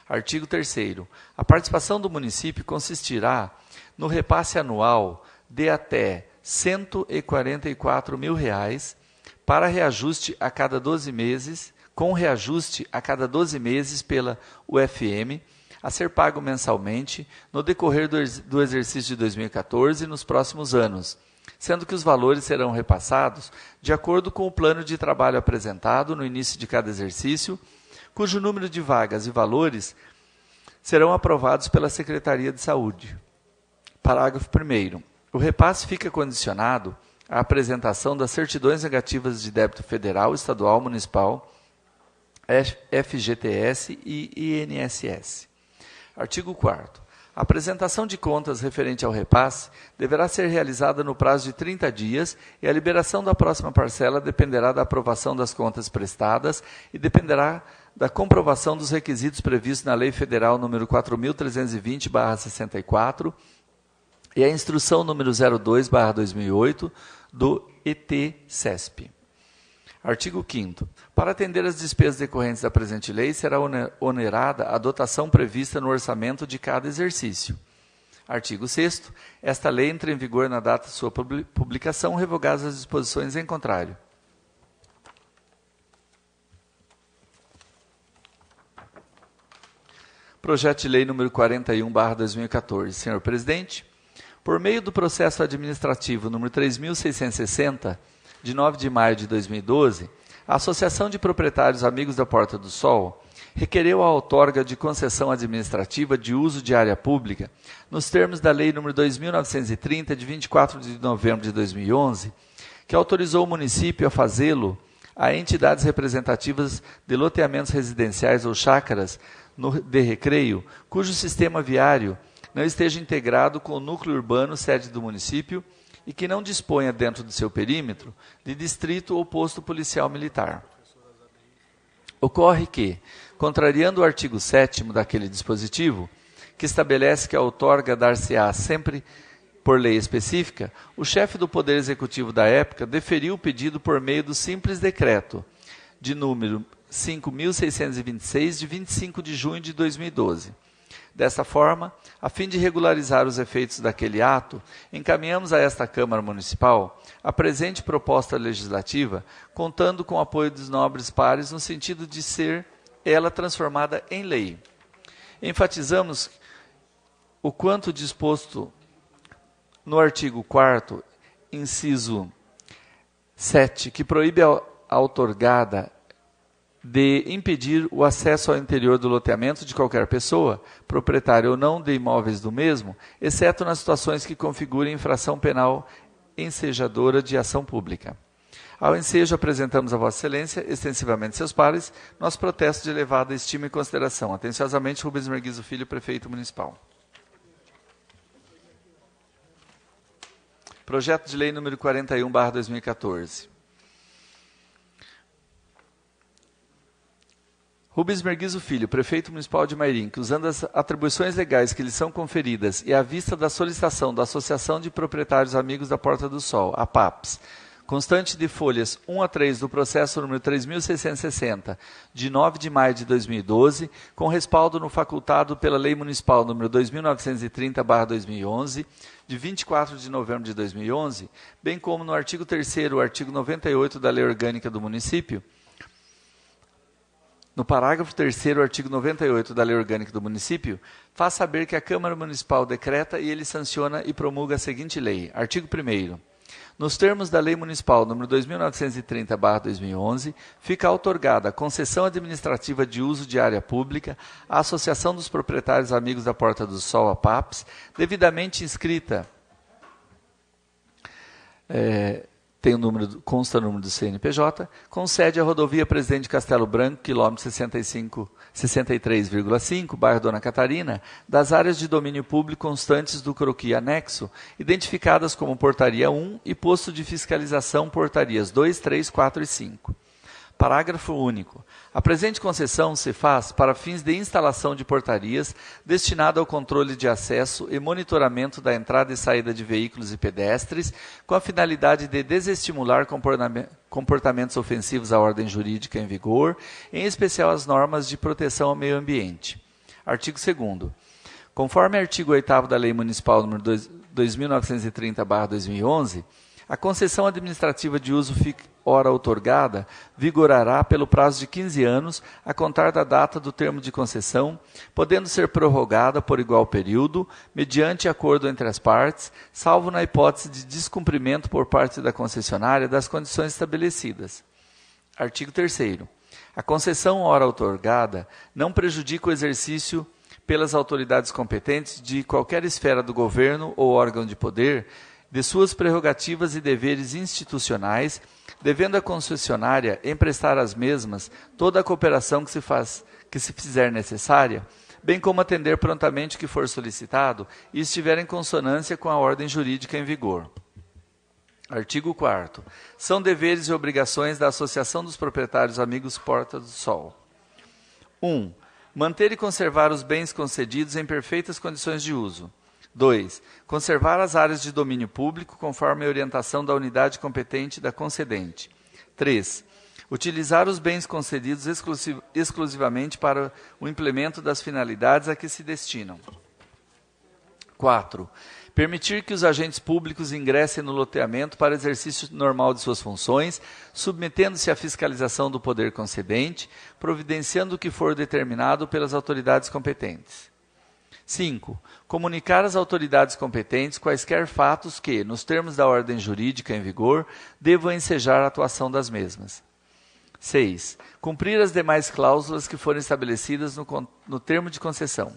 Artigo 3º. A participação do município consistirá no repasse anual de até R$ 144 mil para reajuste a cada 12 meses, com reajuste a cada 12 meses pela UFM, a ser pago mensalmente no decorrer do exercício de 2014 e nos próximos anos, sendo que os valores serão repassados de acordo com o plano de trabalho apresentado no início de cada exercício, cujo número de vagas e valores serão aprovados pela Secretaria de Saúde. Parágrafo 1º. O repasse fica condicionado à apresentação das certidões negativas de débito federal, estadual, municipal, FGTS e INSS. Artigo 4º. A apresentação de contas referente ao repasse deverá ser realizada no prazo de 30 dias e a liberação da próxima parcela dependerá da aprovação das contas prestadas e dependerá da comprovação dos requisitos previstos na Lei Federal nº 4.320/64 e a Instrução número 02/2008 do ET-CESP. Artigo 5º. Para atender às despesas decorrentes da presente lei, será onerada a dotação prevista no orçamento de cada exercício. Artigo 6º. Esta lei entra em vigor na data de sua publicação, revogadas as disposições em contrário. Projeto de Lei número 41/2014. Senhor Presidente, por meio do processo administrativo número 3.660, de 9 de maio de 2012, a Associação de Proprietários Amigos da Porta do Sol requereu a outorga de concessão administrativa de uso de área pública, nos termos da Lei nº 2.930, de 24 de novembro de 2011, que autorizou o município a fazê-lo a entidades representativas de loteamentos residenciais ou chácaras de recreio, cujo sistema viário não esteja integrado com o núcleo urbano sede do município e que não disponha dentro do seu perímetro de distrito ou posto policial militar. Ocorre que, contrariando o artigo 7º daquele dispositivo, que estabelece que a outorga dar-se-á sempre por lei específica, o chefe do Poder Executivo da época deferiu o pedido por meio do simples decreto de número 5.626, de 25 de junho de 2012. Dessa forma, a fim de regularizar os efeitos daquele ato, encaminhamos a esta Câmara Municipal a presente proposta legislativa, contando com o apoio dos nobres pares no sentido de ser ela transformada em lei. Enfatizamos o quanto disposto no artigo 4º, inciso 7, que proíbe a outorgada de impedir o acesso ao interior do loteamento de qualquer pessoa, proprietária ou não de imóveis do mesmo, exceto nas situações que configurem infração penal ensejadora de ação pública. Ao ensejo, apresentamos a Vossa Excelência, extensivamente seus pares, nosso protesto de elevada estima e consideração. Atenciosamente, Rubens Merguizo Filho, Prefeito Municipal. Projeto de Lei número 41/2014. Rubens Merguizo Filho, Prefeito Municipal de Mairim, que usando as atribuições legais que lhe são conferidas e à vista da solicitação da Associação de Proprietários Amigos da Porta do Sol, a PAPS, constante de folhas 1 a 3 do processo número 3.660, de 9 de maio de 2012, com respaldo no facultado pela Lei Municipal número 2.930/2011, de 24 de novembro de 2011, bem como no artigo 3º, artigo 98 da Lei Orgânica do Município, no parágrafo 3º, artigo 98 da Lei Orgânica do Município, faz saber que a Câmara Municipal decreta e ele sanciona e promulga a seguinte lei. Artigo 1º. Nos termos da Lei Municipal nº 2.930/2011, fica outorgada a concessão administrativa de uso de área pública à Associação dos Proprietários Amigos da Porta do Sol, a PAPS, devidamente inscrita, consta o número do CNPJ, com sede a rodovia Presidente Castelo Branco, quilômetro 63,5, bairro Dona Catarina, das áreas de domínio público constantes do croquis anexo, identificadas como Portaria 1 e Posto de Fiscalização Portarias 2, 3, 4 e 5. Parágrafo único. A presente concessão se faz para fins de instalação de portarias destinada ao controle de acesso e monitoramento da entrada e saída de veículos e pedestres, com a finalidade de desestimular comportamentos ofensivos à ordem jurídica em vigor, em especial as normas de proteção ao meio ambiente. Artigo 2º. Conforme artigo 8º da Lei Municipal nº 2930/2011, a concessão administrativa de uso ora outorgada vigorará pelo prazo de 15 anos a contar da data do termo de concessão, podendo ser prorrogada por igual período, mediante acordo entre as partes, salvo na hipótese de descumprimento por parte da concessionária das condições estabelecidas. Artigo 3º. A concessão ora outorgada não prejudica o exercício pelas autoridades competentes de qualquer esfera do governo ou órgão de poder, de suas prerrogativas e deveres institucionais, devendo a concessionária emprestar às mesmas toda a cooperação que se fizer necessária, bem como atender prontamente o que for solicitado e estiver em consonância com a ordem jurídica em vigor. Artigo 4º. São deveres e obrigações da Associação dos Proprietários Amigos Porta do Sol. 1. Manter e conservar os bens concedidos em perfeitas condições de uso. 2. Conservar as áreas de domínio público conforme a orientação da unidade competente da concedente. 3. Utilizar os bens concedidos exclusivamente para o implemento das finalidades a que se destinam. 4. Permitir que os agentes públicos ingressem no loteamento para exercício normal de suas funções, submetendo-se à fiscalização do poder concedente, providenciando o que for determinado pelas autoridades competentes. 5. Comunicar às autoridades competentes quaisquer fatos que, nos termos da ordem jurídica em vigor, devam ensejar a atuação das mesmas. 6. Cumprir as demais cláusulas que forem estabelecidas no termo de concessão.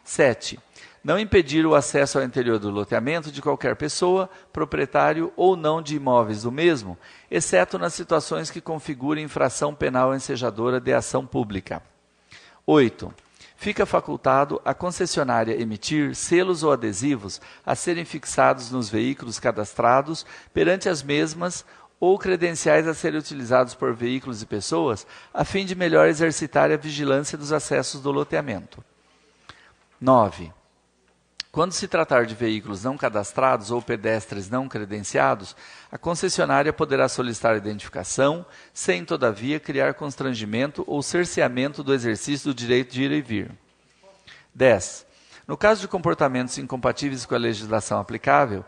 7. Não impedir o acesso ao interior do loteamento de qualquer pessoa, proprietário ou não de imóveis do mesmo, exceto nas situações que configurem infração penal ensejadora de ação pública. 8. Fica facultado à concessionária emitir selos ou adesivos a serem fixados nos veículos cadastrados perante as mesmas ou credenciais a serem utilizados por veículos e pessoas, a fim de melhor exercitar a vigilância dos acessos do loteamento. 9. Quando se tratar de veículos não cadastrados ou pedestres não credenciados, a concessionária poderá solicitar identificação, sem, todavia, criar constrangimento ou cerceamento do exercício do direito de ir e vir. 10. No caso de comportamentos incompatíveis com a legislação aplicável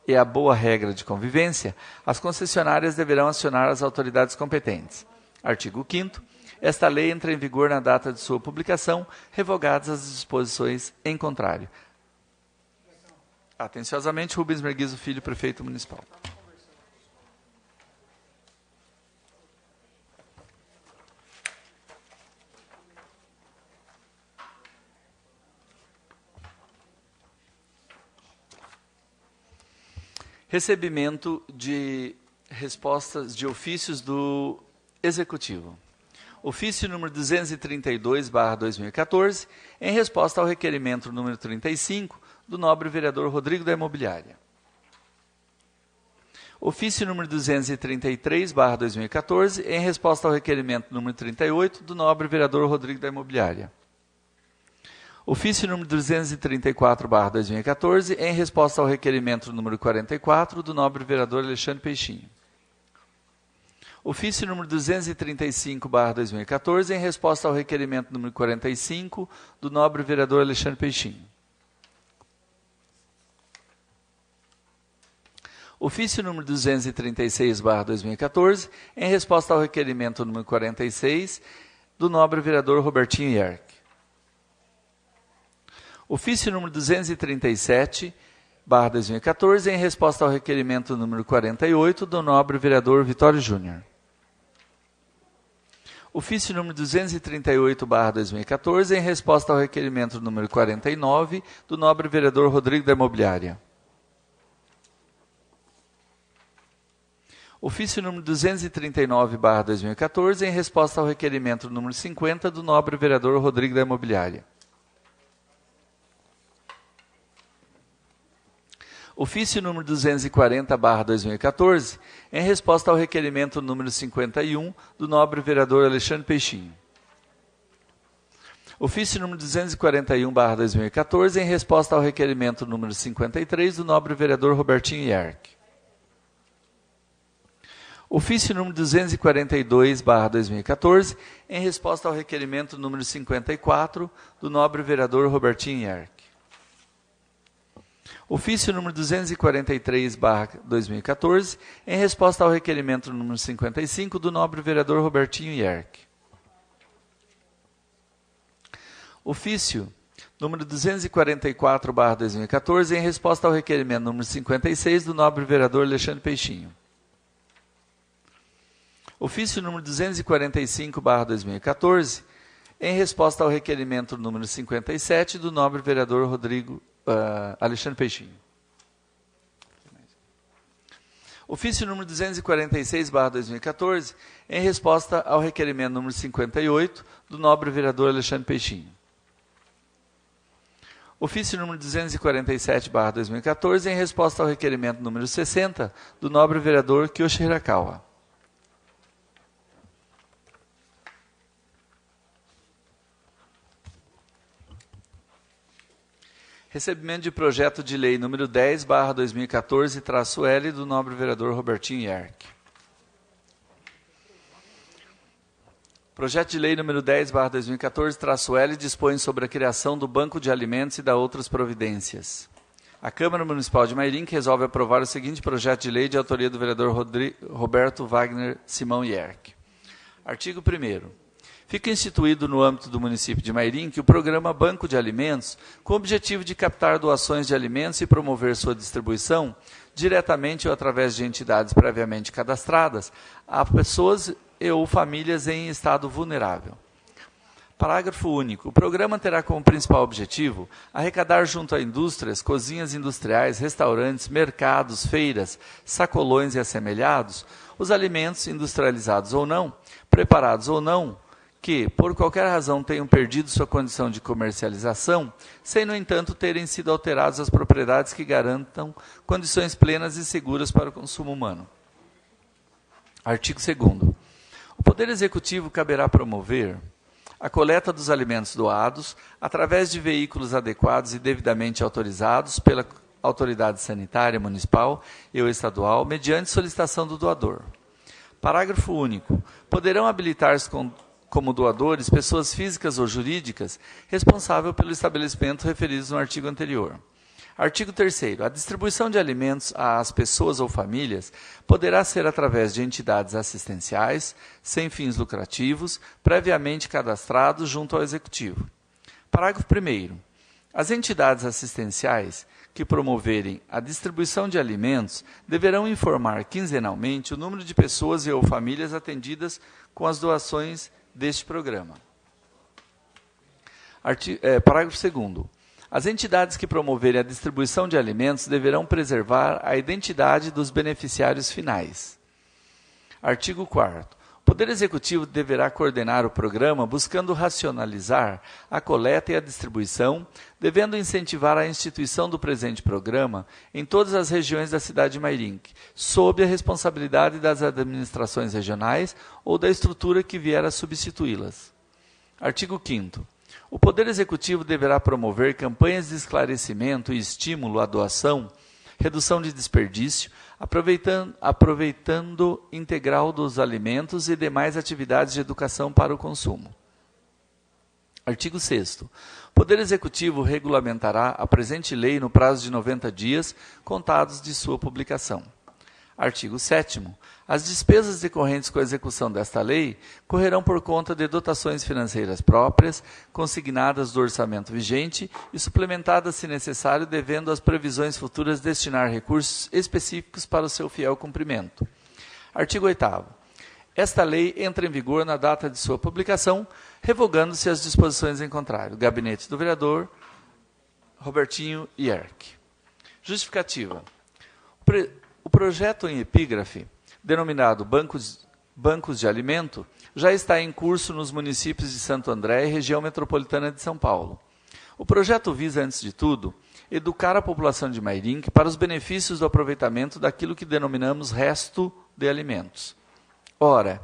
e a boa regra de convivência, as concessionárias deverão acionar as autoridades competentes. Artigo 5º. Esta lei entra em vigor na data de sua publicação, revogadas as disposições em contrário. Atenciosamente, Rubens Merguizo Filho, Prefeito Municipal. Recebimento de respostas de ofícios do Executivo. Ofício número 232/2014, em resposta ao requerimento número 35, do nobre vereador Rodrigo da Imobiliária. Ofício número 233/2014, em resposta ao requerimento número 38, do nobre vereador Rodrigo da Imobiliária. Ofício número 234/2014, em resposta ao requerimento número 44, do nobre vereador Alexandre Peixinho. Ofício número 235/2014, em resposta ao requerimento número 45, do nobre vereador Alexandre Peixinho. Ofício número 236/2014, em resposta ao requerimento número 46, do nobre vereador Robertinho Yerck. Ofício número 237/2014, em resposta ao requerimento número 48, do nobre vereador Vitório Júnior. Ofício número 238/2014, em resposta ao requerimento número 49, do nobre vereador Rodrigo da Imobiliária. Ofício número 239/2014, em resposta ao requerimento número 50, do nobre vereador Rodrigo da Imobiliária. Ofício número 240/2014, em resposta ao requerimento número 51, do nobre vereador Alexandre Peixinho. Ofício número 241/2014, em resposta ao requerimento número 53, do nobre vereador Robertinho Yerck. Ofício número 242/2014, em resposta ao requerimento número 54 do nobre vereador Robertinho Ierck. Ofício número 243/2014, em resposta ao requerimento número 55 do nobre vereador Robertinho Ierck. Ofício número 244/2014, em resposta ao requerimento número 56 do nobre vereador Alexandre Peixinho. Ofício número 245/2014, em resposta ao requerimento número 57 do nobre vereador Alexandre Peixinho. Ofício número 246/2014, em resposta ao requerimento número 58 do nobre vereador Alexandre Peixinho. Ofício número 247/2014, em resposta ao requerimento número 60 do nobre vereador Kiyoshi Hirakawa. Recebimento de projeto de lei número 10/2014-L do nobre vereador Robertinho Ierck. Projeto de lei número 10/2014-L dispõe sobre a criação do Banco de Alimentos e da outras providências. A Câmara Municipal de Mairinque resolve aprovar o seguinte projeto de lei de autoria do vereador Roberto Wagner Simão Ierck. Artigo 1º. Fica instituído no âmbito do município de Mairinque o programa Banco de Alimentos, com o objetivo de captar doações de alimentos e promover sua distribuição, diretamente ou através de entidades previamente cadastradas, a pessoas e ou famílias em estado vulnerável. Parágrafo único. O programa terá como principal objetivo arrecadar junto a indústrias, cozinhas industriais, restaurantes, mercados, feiras, sacolões e assemelhados, os alimentos industrializados ou não, preparados ou não, que, por qualquer razão, tenham perdido sua condição de comercialização, sem, no entanto, terem sido alteradas as propriedades que garantam condições plenas e seguras para o consumo humano. Artigo 2º. O Poder Executivo caberá promover a coleta dos alimentos doados através de veículos adequados e devidamente autorizados pela autoridade sanitária municipal e ou estadual, mediante solicitação do doador. Parágrafo único. Poderão habilitar-se como doadores pessoas físicas ou jurídicas responsáveis pelo estabelecimento referidos no artigo anterior. Artigo 3º. A distribuição de alimentos às pessoas ou famílias poderá ser através de entidades assistenciais, sem fins lucrativos, previamente cadastrados junto ao Executivo. Parágrafo 1º. As entidades assistenciais que promoverem a distribuição de alimentos deverão informar quinzenalmente o número de pessoas e ou famílias atendidas com as doações deste programa. Parágrafo 2º. As entidades que promoverem a distribuição de alimentos deverão preservar a identidade dos beneficiários finais. Artigo 4º. O Poder Executivo deverá coordenar o programa buscando racionalizar a coleta e a distribuição, devendo incentivar a instituição do presente programa em todas as regiões da cidade de Mairinque, sob a responsabilidade das administrações regionais ou da estrutura que vier a substituí-las. Artigo 5º. O Poder Executivo deverá promover campanhas de esclarecimento e estímulo à doação, redução de desperdício, aproveitando integral dos alimentos e demais atividades de educação para o consumo. Artigo 6º. O Poder Executivo regulamentará a presente lei no prazo de 90 dias, contados de sua publicação. Artigo 7º. As despesas decorrentes com a execução desta lei correrão por conta de dotações financeiras próprias, consignadas do orçamento vigente e suplementadas, se necessário, devendo as previsões futuras destinar recursos específicos para o seu fiel cumprimento. Artigo 8º. Esta lei entra em vigor na data de sua publicação, revogando-se as disposições em contrário. Gabinete do vereador Robertinho Ierck. Justificativa. O projeto em epígrafe, denominado Bancos de Alimento, já está em curso nos municípios de Santo André e região metropolitana de São Paulo. O projeto visa, antes de tudo, educar a população de Mairinque para os benefícios do aproveitamento daquilo que denominamos resto de alimentos. Ora,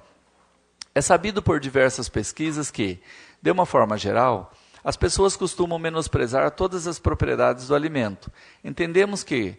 é sabido por diversas pesquisas que, de uma forma geral, as pessoas costumam menosprezar todas as propriedades do alimento. Entendemos que,